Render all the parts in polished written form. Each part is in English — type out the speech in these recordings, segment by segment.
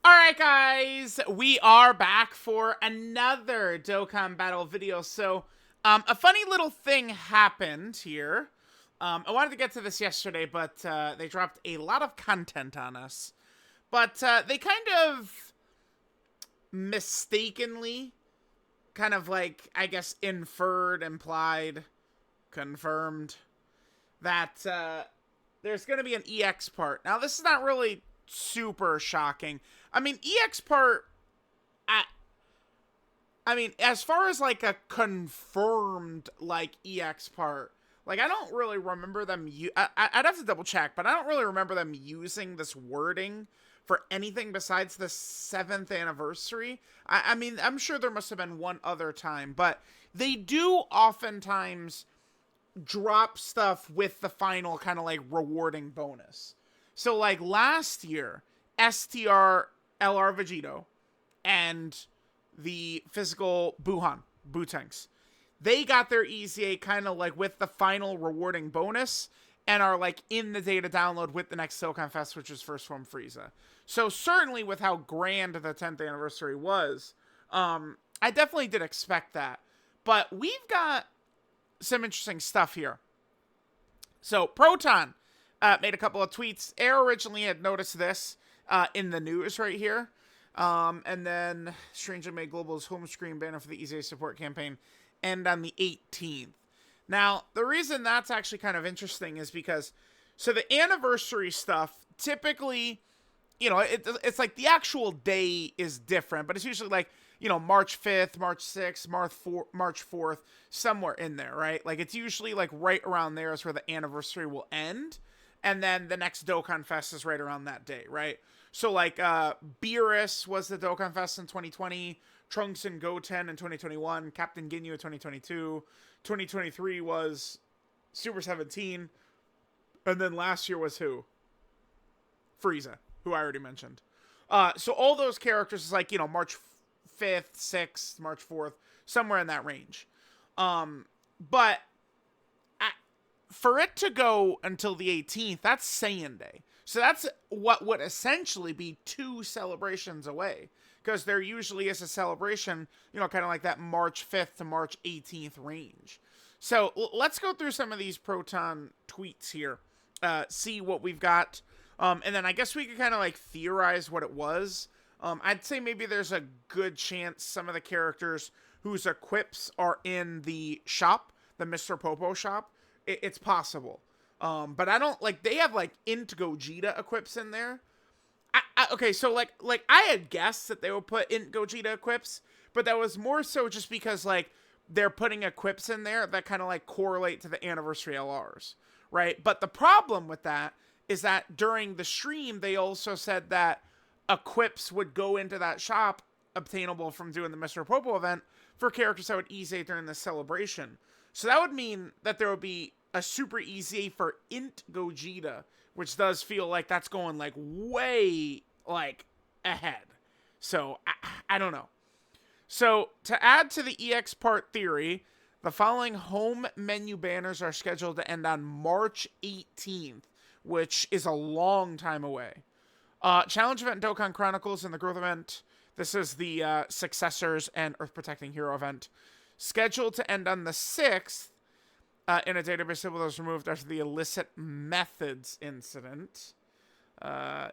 Alright guys, we are back for another Dokkan Battle video. So, a funny little thing happened here. I wanted to get to this yesterday, but they dropped a lot of content on us. But they kind of mistakenly, kind of like, I guess, inferred, implied, confirmed that there's going to be an EX part. Now, this is not really super shocking. I mean, EX part, I mean, as far as like a confirmed like EX part, like I don't really remember them. I'd have to double check, but I don't really remember them using this wording for anything besides the 7th anniversary. I mean, I'm sure there must have been one other time, but they do oftentimes drop stuff with the final kind of like rewarding bonus. So like last year, STR LR Vegito and the physical Butanks, they got their EZA kind of like with the final rewarding bonus and are like in the data download with the next Dokkan Fest, which is First Form Frieza. So certainly with how grand the 10th anniversary was, I definitely did expect that. But we've got some interesting stuff here. So Proton made a couple of tweets. Air originally had noticed this in the news right here. And then strangely made Global's home screen banner for the EZA support campaign end on the 18th. Now, the reason that's actually kind of interesting is because, so the anniversary stuff, typically, you know, it's like the actual day is different, but it's usually like, you know, March 5th, March 6th, March 4th, somewhere in there, right? Like, it's usually like right around there is where the anniversary will end. And then the next Dokkan Fest is right around that day, right? So, like, Beerus was the Dokkan Fest in 2020, Trunks and Goten in 2021, Captain Ginyu in 2022, 2023 was Super 17, and then last year was who? Frieza, who I already mentioned. So all those characters is like, you know, March 5th, 6th, March 4th, somewhere in that range. But for it to go until the 18th, that's Saiyan Day. So that's what would essentially be 2 celebrations away. Because there usually is a celebration, you know, kind of like that March 5th to March 18th range. So let's go through some of these Proton tweets here. See what we've got. And then I guess we could kind of like theorize what it was. I'd say maybe there's a good chance some of the characters whose equips are in the shop, the Mr. Popo shop, it's possible. But I don't, like, they have, like, Int Gogeta equips in there. Okay, so, like, I had guessed that they would put Int Gogeta equips, but that was more so just because, like, they're putting equips in there that kind of, like, correlate to the anniversary LRs, right? But the problem with that is that during the stream, they also said that equips would go into that shop obtainable from doing the Mr. Popo event for characters that would EZA during the celebration. So that would mean that there would be a super EZA for Int Gogeta, which does feel like that's going like way like ahead. So I don't know. So to add to the EX part theory, the following home menu banners are scheduled to end on March 18th, which is a long time away. Challenge event Dokkan Chronicles and the Growth event. This is the Successors and Earth Protecting Hero event. Scheduled to end on the 6th. In a database that was removed after the illicit methods incident.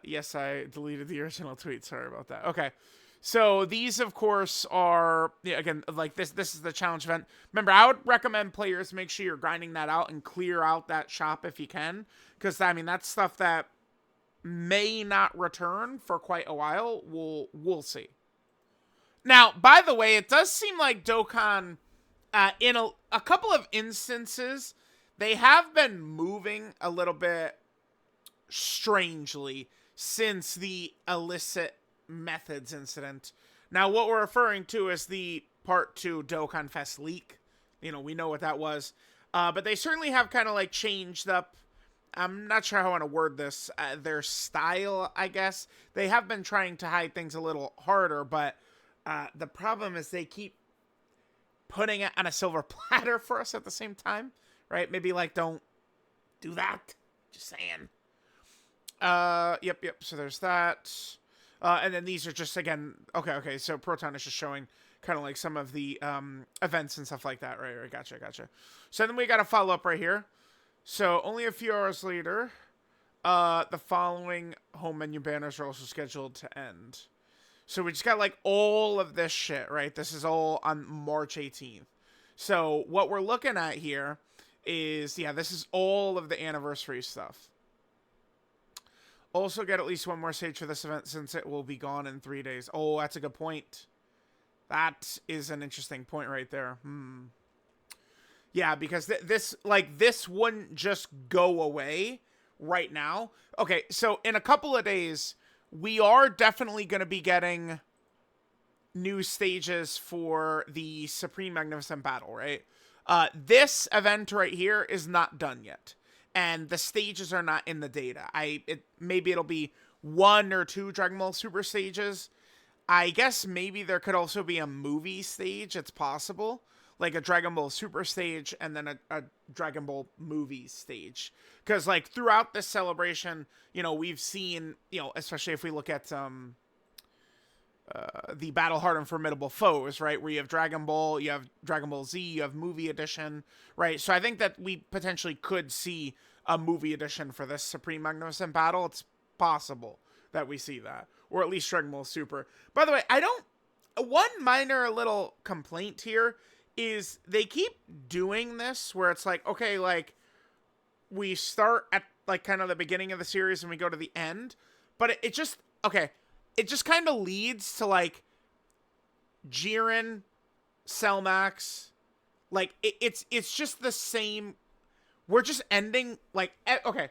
Yes, I deleted the original tweet. Sorry about that. Okay. So these, of course, are, yeah, again, like this is the challenge event. Remember, I would recommend players make sure you're grinding that out and clear out that shop if you can. Because, I mean, that's stuff that may not return for quite a while. We'll see. Now, by the way, it does seem like Dokkan... in a couple of instances, they have been moving a little bit strangely since the illicit methods incident. Now, what we're referring to is the Part 2 Dokkan Fest leak. You know, we know what that was. But they certainly have kind of like changed up, I'm not sure how I want to word this, their style, I guess. They have been trying to hide things a little harder, but the problem is they keep putting it on a silver platter for us at the same time, right? Maybe, like, don't do that. Just saying. Yep. So there's that. And then these are just, again, okay, so Proton is just showing kind of like some of the events and stuff like that, right, gotcha. So then we got to follow up right here. So only a few hours later, the following home menu banners are also scheduled to end. So we just got like all of this shit, right? This is all on March 18th. So what we're looking at here is, yeah, this is all of the anniversary stuff. Also get at least one more stage for this event since it will be gone in 3 days. Oh, that's a good point. That is an interesting point right there. Yeah, because this wouldn't just go away right now. Okay, so in a couple of days, we are definitely going to be getting new stages for the Supreme Magnificent Battle, right? This event right here is not done yet, and the stages are not in the data. Maybe it'll be 1 or 2 Dragon Ball Super stages. I guess maybe there could also be a movie stage. It's possible, like a Dragon Ball Super stage and then a Dragon Ball movie stage. Because like throughout this celebration, you know, we've seen, you know, especially if we look at the Battle Hard and Formidable Foes, right? Where you have Dragon Ball, you have Dragon Ball Z, you have movie edition, right? So I think that we potentially could see a movie edition for this Supreme Magnificent Battle. It's possible that we see that. Or at least Dragon Ball Super. By the way, one minor little complaint here is they keep doing this where it's like, okay, like, we start at, like, kind of the beginning of the series and we go to the end. But it just, okay, it just kind of leads to, like, Jiren, Cellmax. Like, it's just the same. We're just ending, like, okay.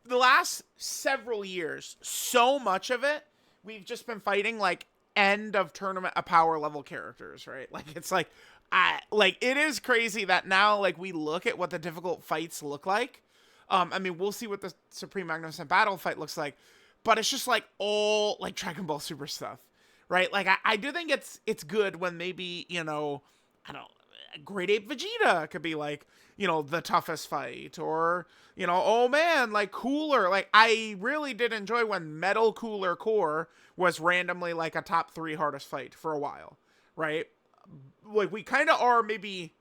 The last several years, so much of it, we've just been fighting, like, end of tournament of power level characters, right? Like, it's like, it is crazy that now, like, we look at what the difficult fights look like. I mean, we'll see what the Supreme Magnificent Battle fight looks like, but it's just, like, all, like, Dragon Ball Super stuff, right? Like, I do think it's good when maybe, you know, I don't know, Great Ape Vegeta could be, like, you know, the toughest fight, or, you know, oh man, like, Cooler. Like, I really did enjoy when Metal Cooler Core was randomly, like, a top 3 hardest fight for a while, right? Like, we kind of are maybe,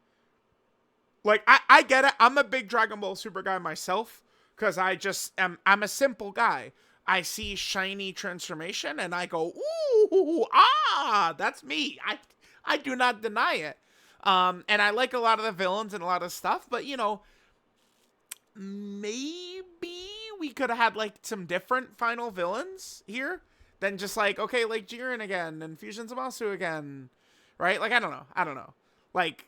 like, I get it. I'm a big Dragon Ball Super guy myself, because I'm a simple guy. I see shiny transformation, and I go, ooh, that's me. I do not deny it. And I like a lot of the villains and a lot of stuff, but, you know, maybe we could have had, like, some different final villains here than just, like, okay, like, Jiren again and Fusion Zamasu again, right? Like, I don't know. Like,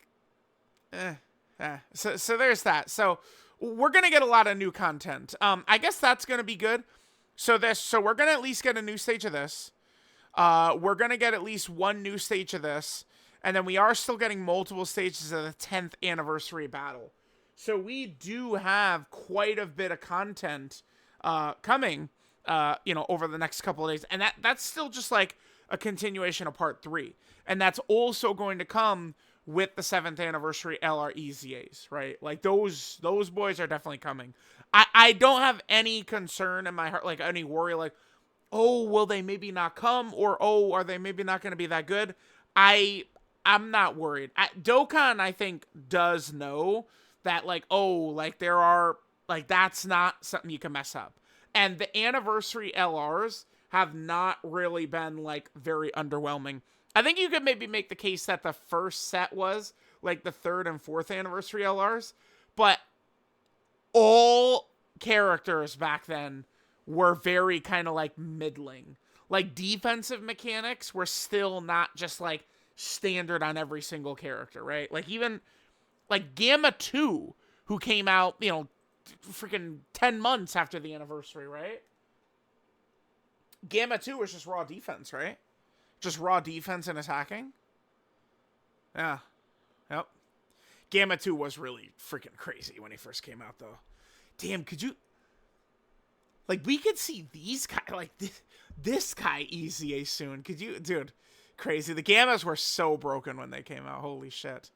So there's that. So we're going to get a lot of new content. I guess that's going to be good. So we're going to at least get a new stage of this. We're going to get at least one new stage of this. And then we are still getting multiple stages of the 10th anniversary battle. So we do have quite a bit of content coming, you know, over the next couple of days. And that's still just like a continuation of part 3. And that's also going to come with the 7th anniversary LREZAs, right? Like, those boys are definitely coming. I don't have any concern in my heart, like, any worry, like, oh, will they maybe not come? Or, oh, are they maybe not going to be that good? I'm not worried. Dokkan, I think, does know that, like, oh, like, there are, like, that's not something you can mess up. And the anniversary LRs have not really been, like, very underwhelming. I think you could maybe make the case that the first set was, like, the 3rd and 4th anniversary LRs, but all characters back then were very kind of, like, middling. Like, defensive mechanics were still not just, like, standard on every single character, right? Like, even, like, Gamma 2, who came out, you know, freaking 10 months after the anniversary, right? Gamma 2 was just raw defense, right? Just raw defense and attacking. Yeah. Yep. Gamma 2 was really freaking crazy when he first came out, though. Damn, could you... Like, we could see these guys, like, this guy EZA soon. Could you... Dude, crazy. The Gammas were so broken when they came out. Holy shit.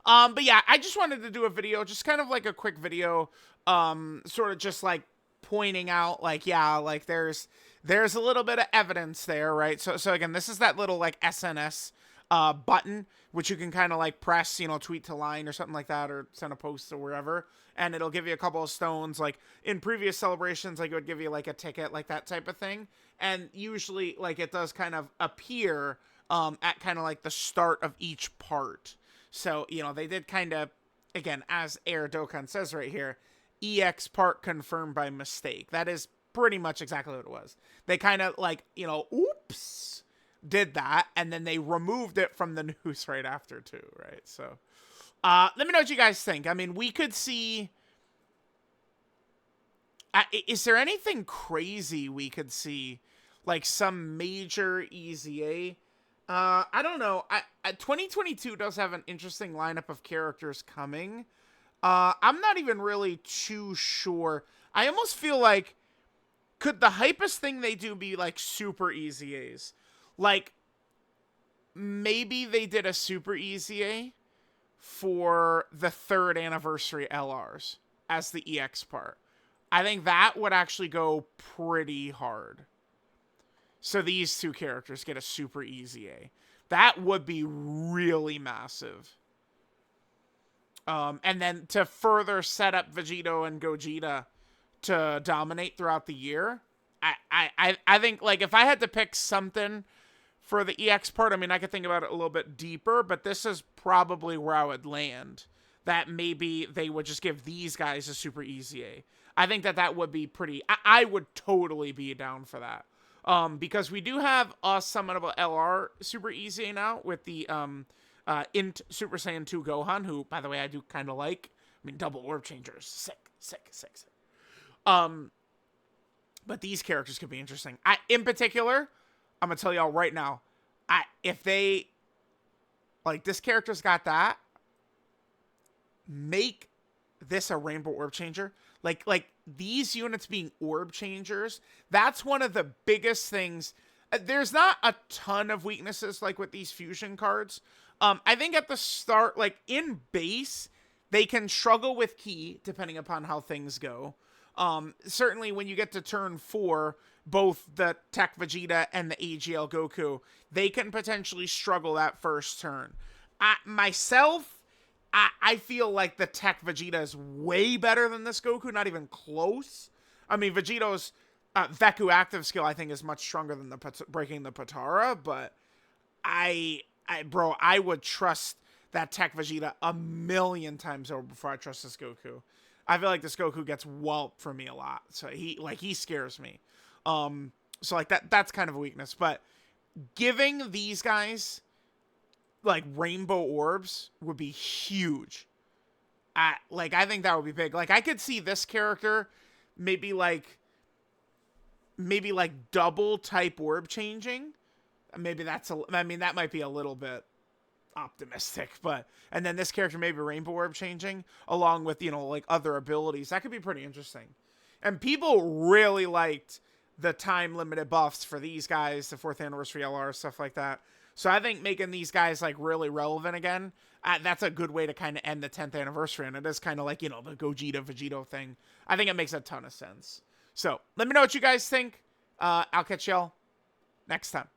But yeah, I just wanted to do a video, just kind of like a quick video, sort of just like pointing out like, yeah, like there's a little bit of evidence there, right? So again, this is that little like SNS button, which you can kind of like press, you know, tweet to line or something like that, or send a post or wherever, and it'll give you a couple of stones. Like in previous celebrations, like it would give you like a ticket, like that type of thing. And usually like it does kind of appear at kind of like the start of each part. So, you know, they did kind of, again, as Air Dokkan says right here, EX part confirmed by mistake. That is pretty much exactly what it was. They kind of like, you know, oops, did that, and then they removed it from the news right after too, right? So let me know what you guys think. I mean, we could see, is there anything crazy we could see, like some major EZA? I don't know. 2022 does have an interesting lineup of characters coming. I'm not even really too sure. I almost feel like, could the hypest thing they do be like super EZAs? Like, maybe they did a super EZA for the 3rd anniversary LRs as the EX part. I think that would actually go pretty hard. So these two characters get a super EZA. That would be really massive. And then to further set up Vegito and Gogeta to dominate throughout the year, I think, like, if I had to pick something for the EX part, I mean, I could think about it a little bit deeper, but this is probably where I would land. That maybe they would just give these guys a super EZA. I think that would be pretty... I would totally be down for that. Because we do have a summonable LR super EZA now with the Int Super Saiyan 2 Gohan, who, by the way, I do kind of like. I mean, double orb changers. Sick. But these characters could be interesting. In particular, I'm going to tell y'all right now, if they, like, this character's got that, make this a rainbow orb changer. Like these units being orb changers, that's one of the biggest things. There's not a ton of weaknesses like with these fusion cards. I think at the start, like in base, they can struggle with ki depending upon how things go. Certainly when you get to turn 4, both the Tech Vegeta and the AGL Goku, they can potentially struggle that first turn. I feel like the Tech Vegeta is way better than this Goku, not even close. I mean, Vegito's Veku active skill, I think, is much stronger than the breaking the Potara, but I would trust that Tech Vegeta a million times over before I trust this Goku. I feel like this Goku gets whelped for me a lot, so he scares me. So like that's kind of a weakness, but giving these guys like rainbow orbs would be huge. I think that would be big. Like I could see this character maybe like double type orb changing. Maybe that might be a little bit optimistic, but and then this character maybe rainbow orb changing along with, you know, like other abilities. That could be pretty interesting. And people really liked the time limited buffs for these guys, the 4th anniversary LR, stuff like that. So I think making these guys like really relevant again, that's a good way to kind of end the 10th anniversary. And it is kind of like, you know, the Gogeta Vegito thing. I think it makes a ton of sense. So let me know what you guys think. I'll catch y'all next time.